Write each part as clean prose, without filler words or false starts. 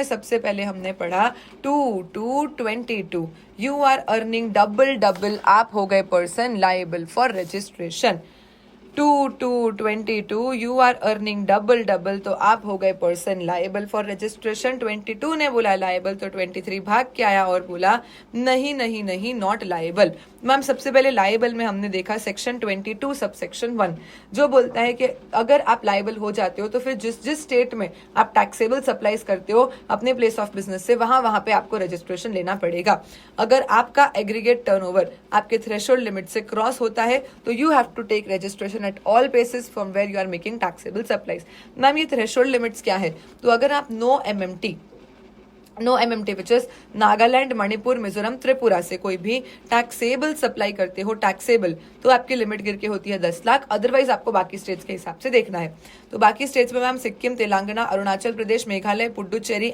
में सबसे पहले हमने पढ़ा 2 to 22, you are earning double, आप हो गए person liable for registration. 2 to 22, you are earning double, तो आप हो गए पर्सन लाइबल फॉर रजिस्ट्रेशन। 22 ने बोला लाइबल, तो 23 भाग के आया और बोला नहीं नॉट लाइबल। मैम सबसे पहले लाइबल में हमने देखा सेक्शन 22 सबसेक्शन 1 जो बोलता है कि अगर आप लाइबल हो जाते हो तो फिर जिस स्टेट में आप टैक्सेबल सप्लाईज करते हो अपने प्लेस ऑफ बिजनेस से वहां पे आपको रजिस्ट्रेशन लेना पड़ेगा। अगर आपका एग्रीगेट टर्नओवर आपके थ्रेशोल्ड लिमिट से क्रॉस होता है तो you have to take registration at all places from where you are making taxable supplies. Ma'am ये थ्रेशोल्ड लिमिट्स क्या है? तो अगर आप know MMT which is Nagaland, Manipur, Mizoram, Tripura से कोई भी टैक्सेबल सप्लाई करते हो टैक्सेबल, तो आपकी लिमिट गिर के होती है 10 लाख। अदरवाइज आपको बाकी स्टेट्स के हिसाब से देखना है। तो बाकी स्टेट्स में ma'am Sikkim, Telangana, Arunachal Pradesh, Meghalaya, Puducherry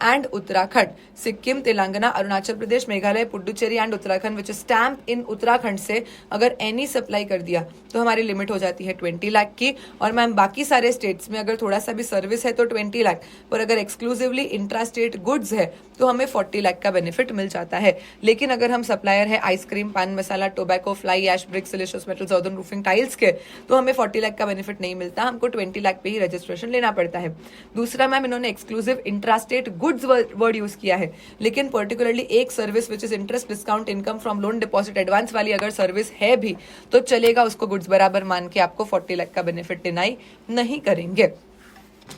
and Uttarakhand. Sikkim, Telangana, Arunachal Pradesh, Meghalaya, Puducherry and Uttarakhand which stamp इन उत्तराखंड से अगर एनी सप्लाई कर दिया तो हमारी लिमिट हो जाती है 20 लाख की। और मैम बाकी सारे स्टेट्स में अगर थोड़ा सा भी सर्विस है तो 20 लाख, पर अगर एक्सक्लूसिवली इंट्रा स्टेट गुड्स है तो हमें 40 लाख का बेनिफिट मिल जाता है। लेकिन अगर हम सप्लायर है ice cream, pan masala, tobacco, fly ash, brick, siliceous metals, earthen roofing tiles के, तो हमें 40 लाख का बेनिफिट नहीं मिलता, हमको 20 लाख पे ही रजिस्ट्रेशन लेना पड़ता है। दूसरा मैम इन्होंने exclusive intra state goods word use किया है, लेकिन पर्टिकुलरली एक service which is interest discount income from loan deposit advance वाली अगर सर्विस है भी तो चलेगा, उसको गुड्स बराबर मान के आपको 40 लाख का बेनिफिट डिनाई नहीं करेंगे।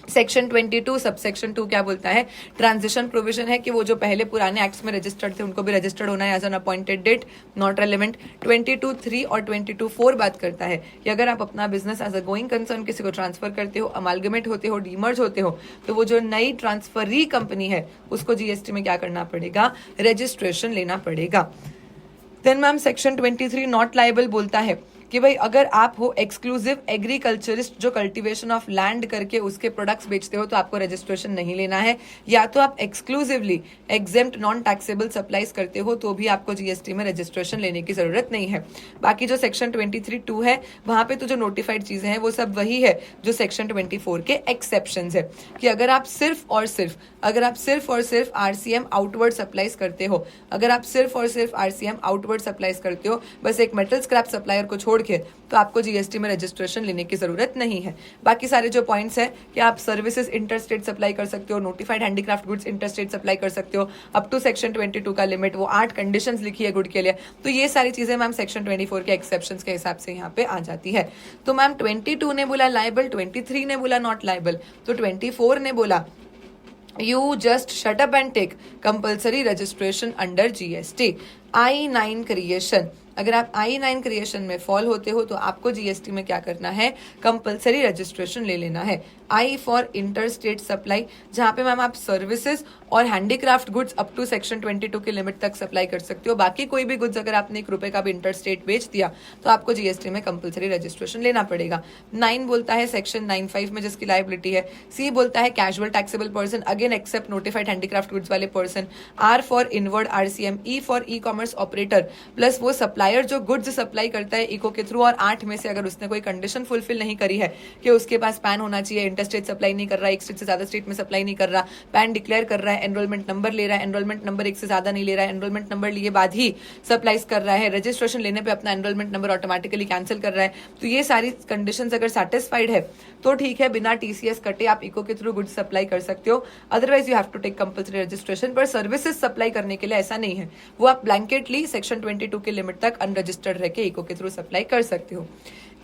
सेक्शन 22 सबसेक्शन 2 क्या बोलता है? ट्रांजिशन प्रोविजन है कि वो जो पहले पुराने एक्ट्स में रजिस्टर्ड थे उनको भी रजिस्टर्ड होना है as an appointed date, not relevant. 22(3) और 22(4) बात करता है कि अगर आप अपना business as a going concern किसी को ट्रांसफर करते हो, अमालगमेट होते हो, डीमर्ज होते हो, तो वो जो नई ट्रांसफरी कंपनी है उसको जीएसटी में क्या करना पड़ेगा? रजिस्ट्रेशन लेना पड़ेगा। Then ma'am section 23 not liable बोलता है कि भाई अगर आप हो एक्सक्लूसिव एग्रीकल्चरिस्ट जो कल्टीवेशन ऑफ लैंड करके उसके प्रोडक्ट्स बेचते हो तो आपको रजिस्ट्रेशन नहीं लेना है, या तो आप exclusively exempt non taxable supplies करते हो तो भी आपको जीएसटी में रजिस्ट्रेशन लेने की जरूरत नहीं है। बाकी जो सेक्शन 23(2) है वहां पे तो जो नोटिफाइड चीजें हैं वो सब वही है जो सेक्शन 24 के एक्सेप्शन है, कि अगर आप सिर्फ और सिर्फ आरसीएम आउटवर्ड सप्लाईज करते हो, अगर आप सिर्फ और सिर्फ आरसीएम आउटवर्ड सप्लाईज करते हो बस एक मेटल स्क्रैप सप्लायर को छोड़ के, तो आपको जीएसटी में रजिस्ट्रेशन लेने की जरूरत नहीं है। बाकी सारे जो पॉइंट्स हैं कि आप सर्विसेज इंटरस्टेट सप्लाई कर सकते हो, notified handicraft goods interstate supply कर सकते हो, अप टू सेक्शन 22 का लिमिट, वो 8 कंडीशंस लिखी है गुड के लिए, तो ये सारी चीजें मैम सेक्शन 24 के एक्सेप्शंस के हिसाब से यहाँ पे आ जाती है। तो मैम 22 ने बोला लाइबल, 23 ने बोला नॉट लाइबल, तो 24 ने बोला you just shut up and take compulsory registration under GST। I9 creation, अगर आप I9 क्रिएशन में फॉल होते हो तो आपको जीएसटी में क्या करना है? कंपलसरी रजिस्ट्रेशन ले लेना है। I for inter state supply, जहां पे मैम आप सर्विसेज और handicraft goods up to section 22 की लिमिट तक सप्लाई कर सकते हो। बाकी कोई भी गुड्स अगर आपने 1 रुपए का भी इंटर स्टेट बेच दिया तो आपको जीएसटी में कंपलसरी रजिस्ट्रेशन लेना पड़ेगा। 9 बोलता है सेक्शन 95 में जिसकी लायबिलिटी है। C बोलता है casual taxable person, again except notified handicraft goods वाले person. R for inward RCM. E for e commerce operator, plus वो सप्लायर जो गुड्स सप्लाई करता है इको के थ्रू, और 8 में से अगर उसने कोई कंडीशन फुलफिल नहीं करी है कि उसके पास पैन होना चाहिए, इंटरस्टेट सप्लाई नहीं कर रहा है, एक स्टेट से ज्यादा स्टेट में सप्लाई नहीं कर रहा, पैन डिक्लेयर कर रहा है, एनरोलमेंट नंबर ले रहा है, एनरोलमेंट नंबर एक से ज्यादा नहीं ले रहा है, एनरोलमेंट नंबर लिए बाद ही सप्लाईज कर रहा है, रजिस्ट्रेशन लेने पे अपना एनरोलमेंट नंबर ऑटोमेटिकली कैंसिल कर रहा है, तो ये सारी कंडीशंस अगर सेटिस्फाइड है तो ठीक है, बिना टीसीएस कटे आप इको के थ्रू गुड्स सप्लाई कर सकते हो। Otherwise you have to take compulsory registration. पर सर्विसेज सप्लाई करने के लिए ऐसा नहीं है, वो आप ब्लैंकेटली सेक्शन 22 के लिमिट तक अनरजिस्टर्ड रह के इको के थ्रू सप्लाई कर सकते हो।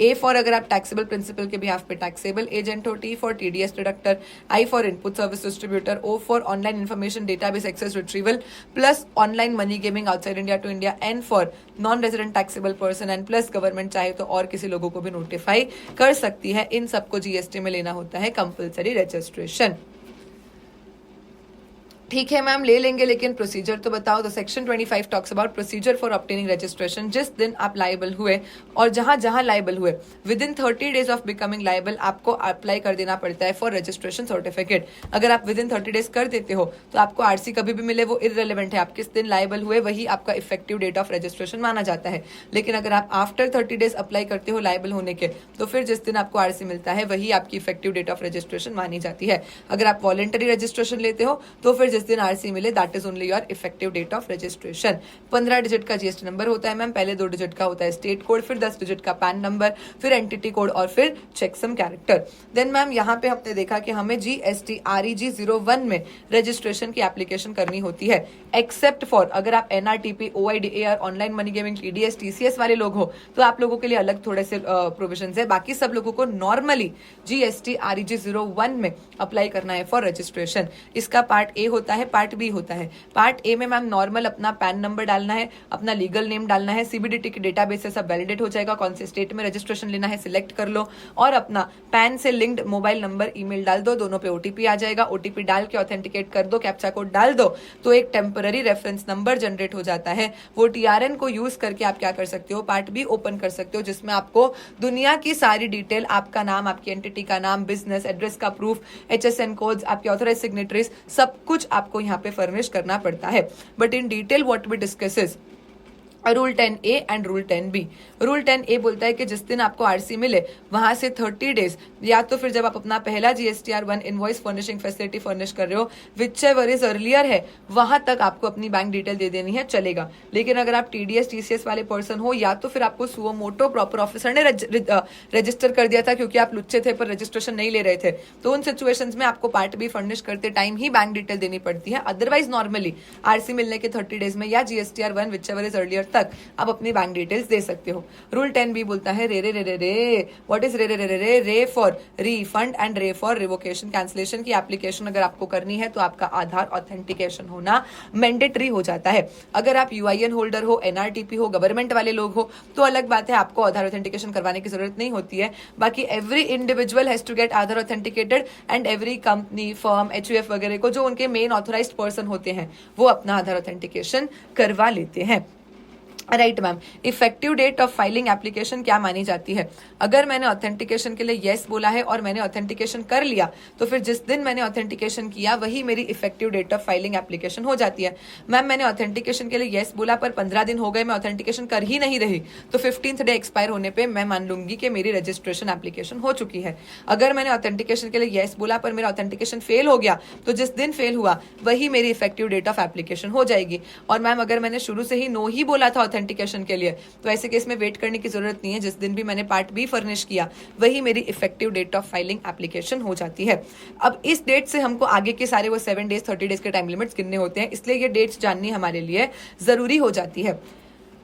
A फॉर अगर आप टैक्सेबल प्रिंसिपल के बिहाफ पे टैक्सेबल एजेंट हो, T for TDS deductor, I for input service distributor, O for online information database access retrieval plus online money gaming outside India to India, N for non resident taxable person, and plus government चाहे तो और किसी लोगों को भी notify कर सकती है। इन सबको जीएसटी में लेना होता है कंपल्सरी रजिस्ट्रेशन। ठीक है मैम ले लेंगे, लेकिन प्रोसीजर तो बताओ। तो section 25 talks about procedure for obtaining registration. जिस दिन आप लाइबल हुए और जहां जहां लाइबल हुए with in 30 days of becoming liable आपको अप्लाई कर देना पड़ता है फॉर रजिस्ट्रेशन सर्टिफिकेट। अगर आप विद इन 30 डेज कर देते हो तो आपको आरसी कभी भी मिले वो इररेलेवेंट है। आप किस दिन लाइबल हुए वही आपका इफेक्टिव डेट ऑफ रजिस्ट्रेशन माना जाता है। लेकिन अगर आप आफ्टर 30 डेज अप्लाई करते हो लाइबल होने के, तो फिर जिस दिन आपको आरसी मिलता है वही आपकी इफेक्टिव डेट ऑफ रजिस्ट्रेशन मानी जाती है। अगर आप वॉलंटरी रजिस्ट्रेशन लेते हो तो फिर जिस दिन आरसी मिले that is only your effective date of registration. 15 digit का जीएसटी नंबर होता है मैम, पहले 2 डिजिट का होता है स्टेट कोड, फिर 10 डिजिट का पैन नंबर, फिर एंटिटी कोड और फिर चेकसम कैरेक्टर। देन मैम यहाँ पे हमने देखा कि हमें जीएसटी REG 01 में रजिस्ट्रेशन की एप्लीकेशन करनी होती है, एक्सेप्ट फॉर अगर आप NRTP OIDAR online money gaming TDS TCS वाले लोग हो तो आप लोगों के लिए अलग थोड़े से प्रोविजन है। बाकी सब लोगों को नॉर्मली GST REG 01 में अप्लाई करना है फॉर रजिस्ट्रेशन। इसका पार्ट ए होता है, पार्ट बी होता है। पार्ट ए में मैम नॉर्मल अपना पैन नंबर डालना है, अपना लीगल नेम डालना है, CBDT के डेटाबेस से सब वैलिडेट हो जाएगा, कौन से स्टेट में रजिस्ट्रेशन लेना है सिलेक्ट कर लो और अपना पैन से लिंक्ड मोबाइल नंबर ईमेल डाल दो, दोनों पे OTP आ जाएगा। OTP डाल के ऑथेंटिकेट कर दो, कैप्चा कोड डाल दो तो एक टेम्पररी रेफरेंस नंबर जनरेट हो जाता है। वो TRN को यूज करके आप क्या कर सकते हो, पार्ट बी ओपन कर सकते हो, जिसमें आपको दुनिया की सारी डिटेल, आपका नाम, आपकी एंटिटी का नाम, बिजनेस एड्रेस का प्रूफ, HSN कोड्स, आपकी ऑथराइज सिग्नेटरीज, सब कुछ आपको यहाँ पे फर्निश करना पड़ता है। But in detail what we discusses rule 10A and rule 10B। Rule 10A बोलता है कि जिस दिन आपको आरसी मिले वहां से 30 डेज या तो फिर जब आप अपना पहला GSTR1 invoice furnishing facility furnish कर रहे हो विच एवर इज अर्लियर है वहां तक आपको अपनी बैंक डिटेल दे देनी है, चलेगा। लेकिन अगर आप TDS TCS वाले पर्सन हो या तो फिर आपको सुओ मोटो प्रॉपर ऑफिसर ने रजिस्टर कर दिया था क्योंकि आप लुच्चे थे पर रजिस्ट्रेशन नहीं ले रहे थे, तो उन सिचुएशंस में आपको पार्ट बी फर्निश करते टाइम ही बैंक डिटेल देनी पड़ती है। अदरवाइज नॉर्मली आरसी मिलने के 30 डेज में या GSTR1 which ever is earlier तक आप अपनी बैंक डिटेल्स दे सकते हो। रूल 10B बोलता है रे रे रे रे रे व्हाट इज रे रे रे रे रे रे फॉर रीफंड एंड रे फॉर रिवोकेशन कैंसिलेशन की एप्लीकेशन अगर आपको करनी है तो आपका आधार ऑथेंटिकेशन होना मैंडेटरी हो जाता है। अगर आप UIN होल्डर हो, NRTP हो, गवर्नमेंट वाले लोग हो तो अलग बात है, आपको आधार ऑथेंटिकेशन करवाने की जरूरत नहीं होती है। बाकी every individual has to get Aadhaar authenticated and every company, firm, HUF वगैरह को जो उनके मेन ऑथोराइज्ड पर्सन होते हैं वो अपना आधार ऑथेंटिकेशन करवा लेते हैं। Right ma'am, effective date of filing application क्या मानी जाती है? अगर मैंने ऑथेंटिकेशन के लिए येस बोला है और मैंने ऑथेंटिकेशन कर लिया तो फिर जिस दिन मैंने ऑथेंटिकेशन किया वही मेरी effective date of filing application हो जाती है। मैम मैंने ऑथेंटिकेशन के लिए येस बोला पर 15 दिन हो गए मैं ऑथेंटिकेशन कर ही नहीं रही तो 15th डे एक्सपायर होने पर मैं मान लूंगी कि मेरी रजिस्ट्रेशन एप्लीकेशन हो चुकी है। अगर मैंने ऑथेंटिकेशन के लिए येस बोला पर मेरा ऑथेंटिकेशन फेल हो गया तो जिस दिन फेल हुआ वही मेरी इफेक्टिव डेट ऑफ एप्लीकेशन हो जाएगी। और मैम अगर मैंने शुरू से ही नो ही बोला था ऑथेंटिकेशन के लिए तो ऐसे केस में वेट करने की जरूरत नहीं है, जिस दिन भी मैंने पार्ट बी फर्निश किया वही मेरी effective date of filing application हो जाती है। अब इस डेट से हमको आगे के सारे वो 7 डेज 30 डेज के टाइम लिमिट्स गिनने होते हैं, इसलिए ये डेट्स जाननी हमारे लिए जरूरी हो जाती है।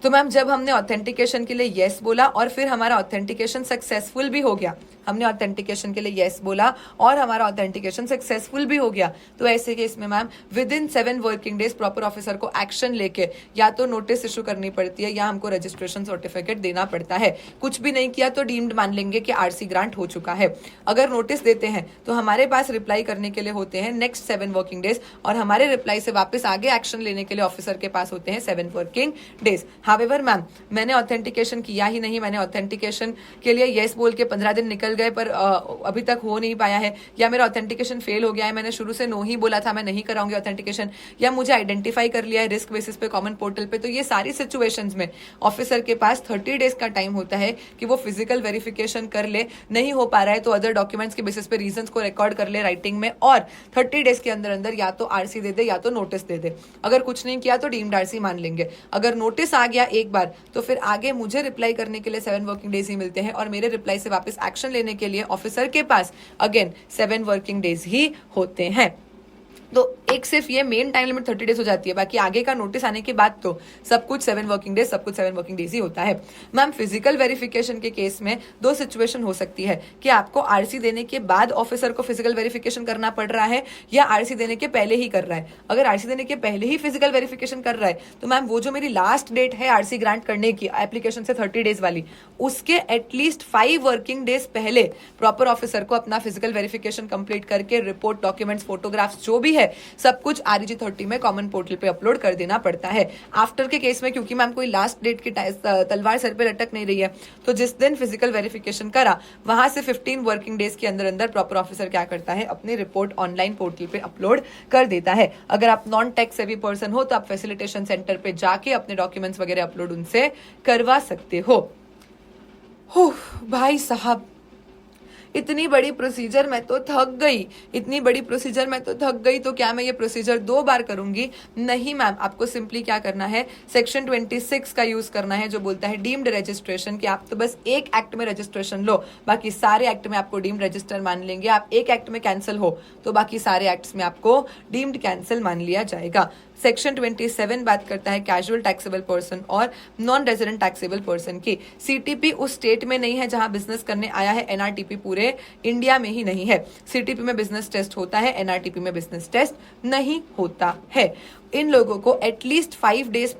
तो मैम जब हमने ऑथेंटिकेशन के लिए येस बोला और फिर हमारा ऑथेंटिकेशन सक्सेसफुल भी हो गया, हमने ऑथेंटिकेशन के लिए येस बोला और हमारा ऑथेंटिकेशन सक्सेसफुल भी हो गया, तो ऐसे केस में ma'am with in 7 working days proper officer को एक्शन लेके या तो नोटिस इशू करनी पड़ती है या हमको रजिस्ट्रेशन सर्टिफिकेट देना पड़ता है। कुछ भी नहीं किया तो डीम्ड मान लेंगे कि आरसी ग्रांट हो चुका है। अगर नोटिस देते हैं तो हमारे पास रिप्लाई करने के लिए होते हैं नेक्स्ट 7 वर्किंग डेज और हमारे रिप्लाई से वापस आगे एक्शन लेने के लिए ऑफिसर के पास होते हैं 7 वर्किंग डेज। हावेवर मैम मैंने ऑथेंटिकेशन किया ही नहीं, मैंने ऑथेंटिकेशन के लिए येस बोल के 15 दिन निकल गए पर अभी तक हो नहीं पाया है, या मेरा ऑथेंटिकेशन फेल हो गया है, मैंने शुरू से नो ही बोला था मैं नहीं कराऊंगी ऑथेंटिकेशन, या मुझे आइडेंटिफाई कर लिया है रिस्क बेसिस पे कॉमन पोर्टल पे, तो ये सारी सिचुएशंस में ऑफिसर के पास 30 डेज का टाइम होता है कि वो फिजिकल वेरिफिकेशन कर ले। नहीं हो पा रहा है तो अदर डॉक्यूमेंट्स के बेसिस पे रीजंस को रिकॉर्ड कर ले राइटिंग में और 30 डेज के अंदर अंदर या तो आरसी दे दे या तो नोटिस दे दे। अगर कुछ नहीं किया तो डीम्ड आरसी मान लेंगे। अगर नोटिस आ गया एक बार तो फिर आगे मुझे रिप्लाई करने के लिए 7 वर्किंग डेज ही मिलते हैं और मेरे रिप्लाई से वापस एक्शन लेने के लिए ऑफिसर के पास अगेन 7 वर्किंग डेज ही होते हैं। तो एक सिर्फ ये मेन टाइम लिमिट 30 डेज हो जाती है, बाकी आगे का नोटिस आने के बाद तो सब कुछ 7 वर्किंग डेज, सब कुछ 7 वर्किंग डेज ही होता है। मैम फिजिकल वेरिफिकेशन के केस में 2 सिचुएशन हो सकती है कि आपको आरसी देने के बाद ऑफिसर को फिजिकल वेरिफिकेशन करना पड़ रहा है या आरसी देने के पहले ही कर रहा है। अगर आरसी देने के पहले ही फिजिकल वेरिफिकेशन कर रहा है तो मैम वो जो मेरी लास्ट डेट है आरसी ग्रांट करने की एप्लीकेशन से 30 डेज वाली, उसके एटलीस्ट 5 वर्किंग डेज पहले प्रॉपर ऑफिसर को अपना फिजिकल वेरिफिकेशन कंप्लीट करके रिपोर्ट, डॉक्यूमेंट्स, फोटोग्राफ्स जो भी है है, सब कुछ REG30 में कॉमन पोर्टल पे अपलोड कर देना पड़ता है। आफ्टर के केस में क्योंकि मैम कोई लास्ट डेट की तलवार सर पे लटक नहीं रही है, तो जिस दिन फिजिकल वेरिफिकेशन करा वहां से 15 वर्किंग डेज के अंदर अंदर प्रॉपर ऑफिसर क्या करता है, अपनी रिपोर्ट ऑनलाइन पोर्टल पे अपलोड कर देता है। अगर आप नॉन टेक सेवी पर्सन हो तो आप फैसिलिटेशन सेंटर पे जाके अपने डॉक्यूमेंट्स वगैरह अपलोड उनसे करवा सकते हो। भाई साहब, इतनी बड़ी प्रोसीजर मैं तो थक गई, इतनी बड़ी प्रोसीजर मैं तो थक गई। तो क्या मैं ये प्रोसीजर 2 बार करूंगी? नहीं मैम, आपको सिंपली क्या करना है, सेक्शन 26 का यूज करना है जो बोलता है डीम्ड रजिस्ट्रेशन, कि आप तो बस एक एक्ट में रजिस्ट्रेशन लो, बाकी सारे एक्ट में आपको डीम्ड रजिस्टर मान लेंगे। आप एक एक्ट में कैंसिल हो तो बाकी सारे एक्ट्स में आपको डीम्ड कैंसिल मान लिया जाएगा। सेक्शन 27 बात करता है कैजुअल टैक्सेबल पर्सन और नॉन रेजिडेंट टैक्सेबल पर्सन की। सीटीपी उस स्टेट में नहीं है जहां बिजनेस करने आया है, एनआरटीपी पूरे इंडिया में ही नहीं है। सीटीपी में बिजनेस टेस्ट होता है, एनआरटीपी में बिजनेस टेस्ट नहीं होता है। इन लोगों को at least 5 days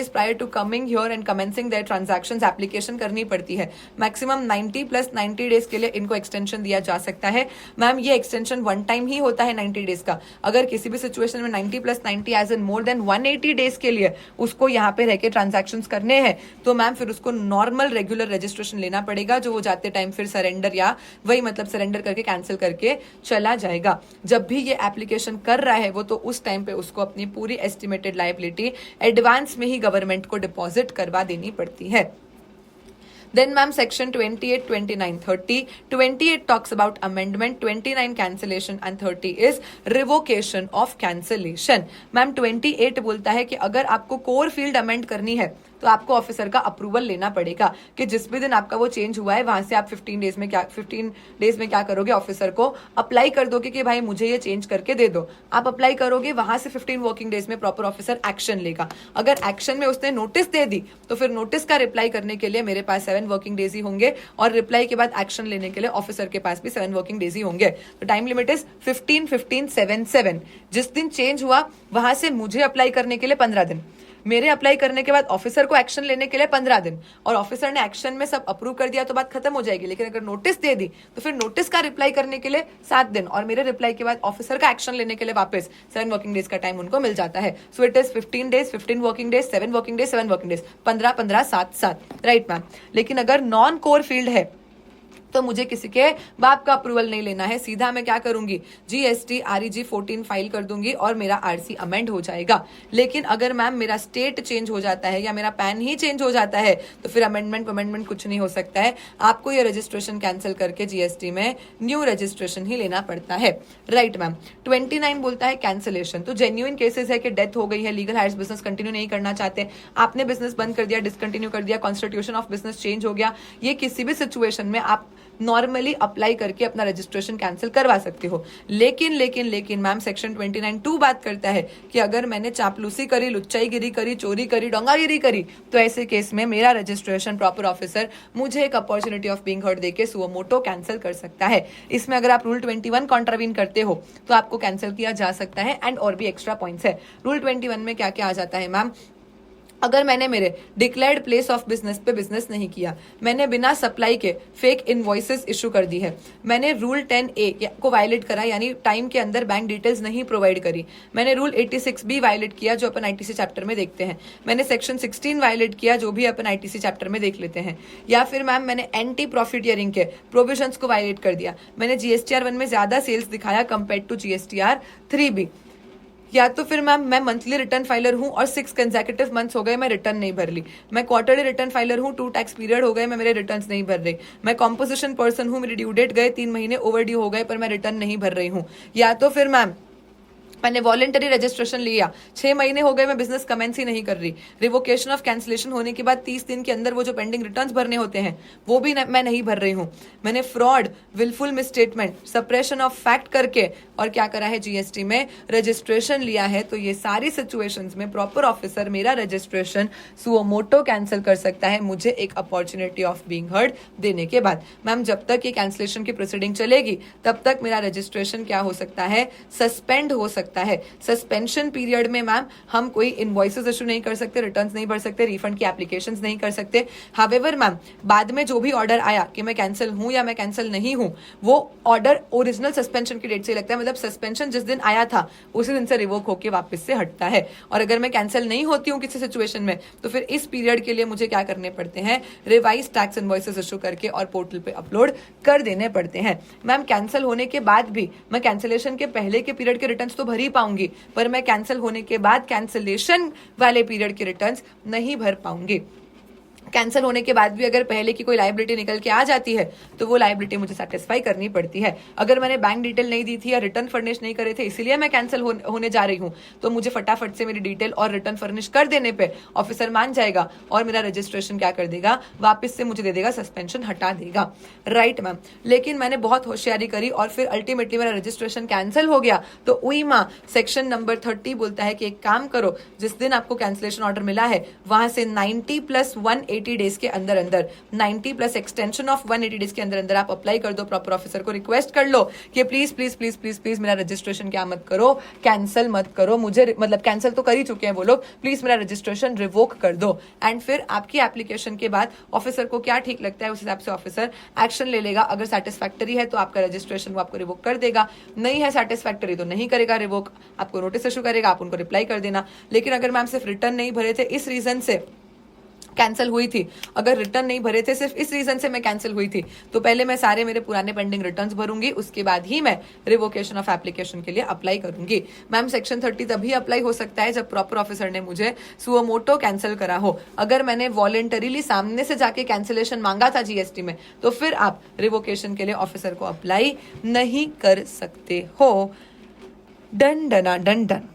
prior to coming here and commencing their transactions application करनी पड़ती है। मैक्सिमम 90 + 90 डेज के लिए इनको एक्सटेंशन दिया जा सकता है। मैम ये एक्सटेंशन 1 टाइम ही होता है 90 डेज का। अगर किसी भी सिचुएशन में 90 + 90 as in more than 180 days के लिए उसको यहाँ पे रह के ट्रांजेक्शन करने हैं, तो मैम फिर उसको नॉर्मल रेगुलर रजिस्ट्रेशन लेना पड़ेगा, जो वो जाते टाइम फिर सरेंडर या वही मतलब सरेंडर करके कैंसिल करके चला जाएगा। जब भी ये एप्लीकेशन कर रहा है वो तो उस टाइम पे उसको अपनी पूरी एस्टिमेटेड लायबिलिटी एडवांस में ही गवर्नमेंट को डिपॉजिट करवा देनी पड़ती है। Then ma'am section 28, 29, 30. 28 talks about amendment, 29 cancellation and 30 is revocation of cancellation. Ma'am 28 बोलता है कि अगर आपको कोर फील्ड अमेंड करनी है तो आपको ऑफिसर का अप्रूवल लेना पड़ेगा, कि जिस भी दिन आपका वो चेंज हुआ है वहां से आप 15 डेज में क्या करोगे, ऑफिसर को अप्लाई कर दोगे कि भाई मुझे ये चेंज करके दे दो। आप अप्लाई करोगे, वहां से 15 वर्किंग डेज में प्रॉपर ऑफिसर एक्शन लेगा। अगर एक्शन में उसने नोटिस दे दी तो फिर नोटिस का रिप्लाई करने के लिए मेरे पास 7 वर्किंग डेज ही होंगे और रिप्लाई के बाद एक्शन लेने के लिए ऑफिसर के पास भी 7 वर्किंग डेज ही होंगे। तो टाइम लिमिट इज 15-15-7-7। जिस दिन चेंज हुआ वहां से मुझे अप्लाई करने के लिए 15 दिन, मेरे अप्लाई करने के बाद ऑफिसर को एक्शन लेने के लिए 15 दिन, और ऑफिसर ने एक्शन में सब अप्रूव कर दिया तो बात खत्म हो जाएगी। लेकिन अगर नोटिस दे दी तो फिर नोटिस का रिप्लाई करने के लिए 7 दिन और मेरे रिप्लाई के बाद ऑफिसर का एक्शन लेने के लिए वापस 7 वर्किंग डेज का टाइम उनको मिल जाता है। So it is 15 days, 15 working days, 7 working days, 7 working days, 15-15, 7-7, right ma'am. लेकिन अगर नॉन कोर फील्ड है तो मुझे किसी के बाप का अप्रूवल नहीं लेना है, सीधा मैं क्या करूंगी, GST REG 14 फाइल कर दूंगी और मेरा RC अमेंड हो जाएगा। लेकिन अगर मैम मेरा स्टेट चेंज हो जाता है या मेरा पैन ही चेंज हो जाता है तो फिर अमेंडमेंट कुछ नहीं हो सकता है, आपको ये रजिस्ट्रेशन कैंसिल करके GST में न्यू रजिस्ट्रेशन ही लेना पड़ता है, राइट मैम। 29 बोलता है कैंसिलेशन। तो जेन्युइन केसेस है कि डेथ हो गई है, लीगल हायर्स बिजनेस कंटिन्यू नहीं करना चाहते, आपने बिजनेस बंद कर दिया, डिसकंटिन्यू कर दिया, कॉन्स्टिट्यूशन ऑफ बिजनेस चेंज हो गया, ये किसी भी सिचुएशन में आप नॉर्मली अप्लाई करके अपना रजिस्ट्रेशन कैंसिल करवा सकते हो। लेकिन मैम सेक्शन 29(2) बात करता है कि अगर मैंने चापलूसी करी, लुच्चाईगिरी करी, चोरी करी, डोंगागिरी करी, तो ऐसे केस में मेरा रजिस्ट्रेशन प्रॉपर ऑफिसर मुझे एक अपॉर्चुनिटी ऑफ बीइंग हर्ड देके सुओ मोटो कैंसिल कर सकता है। इसमें अगर आप रूल 21 कॉन्ट्रावीन करते हो तो आपको कैंसिल किया जा सकता है। एंड और भी एक्स्ट्रा पॉइंट्स है रूल 21 में। क्या क्या आ जाता है मैम, अगर मैंने मेरे डिक्लेयर्ड प्लेस ऑफ बिजनेस पे बिजनेस नहीं किया, मैंने बिना सप्लाई के फेक इनवॉइसेस इशू कर दी है, मैंने रूल 10A को वायलेट करा यानी टाइम के अंदर बैंक डिटेल्स नहीं प्रोवाइड करी, मैंने रूल 86B वायलेट किया जो अपन ITC चैप्टर में देखते हैं, मैंने सेक्शन 16 वायलेट किया जो भी अपन ITC चैप्टर में देख लेते हैं, या फिर मैम मैंने एंटी प्रॉफिटियरिंग के प्रोविजंस को वायलेट कर दिया, मैंने GSTR 1 में ज्यादा सेल्स दिखाया कंपेयर टू GSTR 3B, या तो फिर मैम मैं मंथली रिटर्न फाइलर हूं और 6 कंसेक्यूटिव मंथ्स हो गए मैं रिटर्न नहीं भर ली, मैं क्वार्टरली रिटर्न फाइलर हूं, 2 टैक्स पीरियड हो गए मैं मेरे रिटर्न्स नहीं भर रही, मैं कॉम्पोजिशन पर्सन हूं, मेरी ड्यू डेट गए 3 महीने ओवरड्यू हो गए पर मैं रिटर्न नहीं भर रही हूं, या तो फिर मैम मैंने वॉलेंटरी रजिस्ट्रेशन लिया, 6 महीने हो गए मैं बिजनेस कमेंस ही नहीं कर रही, रिवोकेशन ऑफ कैंसिलेशन होने के बाद 30 दिन के अंदर वो जो पेंडिंग रिटर्न्स भरने होते हैं वो भी मैं नहीं भर रही हूं, मैंने fraud, wilful misstatement, suppression of fact करके और क्या करा है GST में रजिस्ट्रेशन लिया है, तो ये सारी सिचुएशंस में प्रॉपर ऑफिसर मेरा रजिस्ट्रेशन सुओ मोटो कैंसिल कर सकता है मुझे एक अपॉर्चुनिटी ऑफ बीइंग हर्ड देने के बाद। मैम जब तक ये कैंसिलेशन की प्रोसीडिंग चलेगी तब तक मेरा रजिस्ट्रेशन क्या हो सकता है, सस्पेंड हो सकता सकता है। सस्पेंशन पीरियड में मैम हम कोई इनवॉइसेस इशू नहीं कर सकते, रिटर्न्स नहीं भर सकते, रिफंड की एप्लीकेशंस नहीं कर सकते। हावेवर मैम बाद में जो भी ऑर्डर आया कि मैं कैंसिल हूं या मैं कैंसिल नहीं हूं, वो ऑर्डर ओरिजिनल सस्पेंशन की डेट से लगता है, मतलब सस्पेंशन जिस दिन आया था उसी दिन से रिवोक होकर वापस से हटता है। और अगर मैं कैंसिल नहीं होती हूँ किसी सिचुएशन में तो फिर इस पीरियड के लिए मुझे क्या करने पड़ते हैं, रिवाइज टैक्स इनवॉइसेस इशू करके और पोर्टल पे अपलोड कर देने पड़ते हैं। मैम कैंसिल होने के बाद भी मैं कैंसिलेशन के पहले के पीरियड के रिटर्न्स तो भर ही पाऊंगी, पर मैं कैंसिल होने के बाद कैंसिलेशन वाले पीरियड के रिटर्न्स नहीं भर पाऊंगी। कैंसिल होने के बाद भी अगर पहले की कोई लायबिलिटी निकल के आ जाती है तो वो लायबिलिटी मुझे सेटिस्फाई करनी पड़ती है। अगर मैंने बैंक डिटेल नहीं दी थी या रिटर्न फर्निश नहीं करे थे इसीलिए मैं कैंसिल होने जा रही हूँ, तो मुझे फटाफट से मेरी डिटेल और रिटर्न फर्निश कर देने पे ऑफिसर मान जाएगा और मेरा रजिस्ट्रेशन क्या कर देगा, वापस से मुझे दे देगा, सस्पेंशन हटा देगा। राइट मैम, लेकिन मैंने बहुत होशियारी करी और फिर अल्टीमेटली मेरा रजिस्ट्रेशन कैंसिल हो गया। तो उई माँ सेक्शन नंबर 30 बोलता है कि एक काम करो, जिस दिन आपको कैंसिलेशन ऑर्डर मिला है वहां से 90 + 180 डेज के अंदर अंदर 90 प्लस एक्सटेंशन ऑफ 180 डेज के अंदर अंदर आप अप्लाई कर दो, प्रॉपर ऑफिसर को रिक्वेस्ट कर लो कि please please please please please मेरा रजिस्ट्रेशन क्या मत करो, कैंसिल मत करो, मुझे मतलब कैंसिल तो कर ही चुके हैं वो लोग, प्लीज मेरा रजिस्ट्रेशन रिवोक कर दो। एंड फिर आपकी एप्लीकेशन के बाद ऑफिसर को क्या ठीक लगता है उस हिसाब से ऑफिसर एक्शन ले लेगा। अगर सेटिस्फैक्टरी है तो आपका रजिस्ट्रेशन वो आपको रिवोक कर देगा, नहीं है सेटिस्फैक्टरी तो नहीं करेगा रिवोक, आपको नोटिस इशू करेगा, आप उनको रिप्लाई कर देना। लेकिन अगर मैम सिर्फ रिटर्न नहीं भरे थे इस रीजन से कैंसिल हुई थी, अगर रिटर्न नहीं भरे थे सिर्फ इस रीजन से मैं कैंसिल हुई थी, तो पहले मैं सारे मेरे पुराने पेंडिंग रिटर्न्स भरूंगी, उसके बाद ही मैं रिवोकेशन ऑफ एप्लीकेशन के लिए अप्लाई करूंगी। मैम सेक्शन 30 तभी अप्लाई हो सकता है जब प्रॉपर ऑफिसर ने मुझे सुओ मोटो कैंसिल करा हो। अगर मैंने वॉलेंटरीली सामने से जाके कैंसिलेशन मांगा था जीएसटी में तो फिर आप रिवोकेशन के लिए ऑफिसर को अप्लाई नहीं कर सकते हो। डन डना डन डन।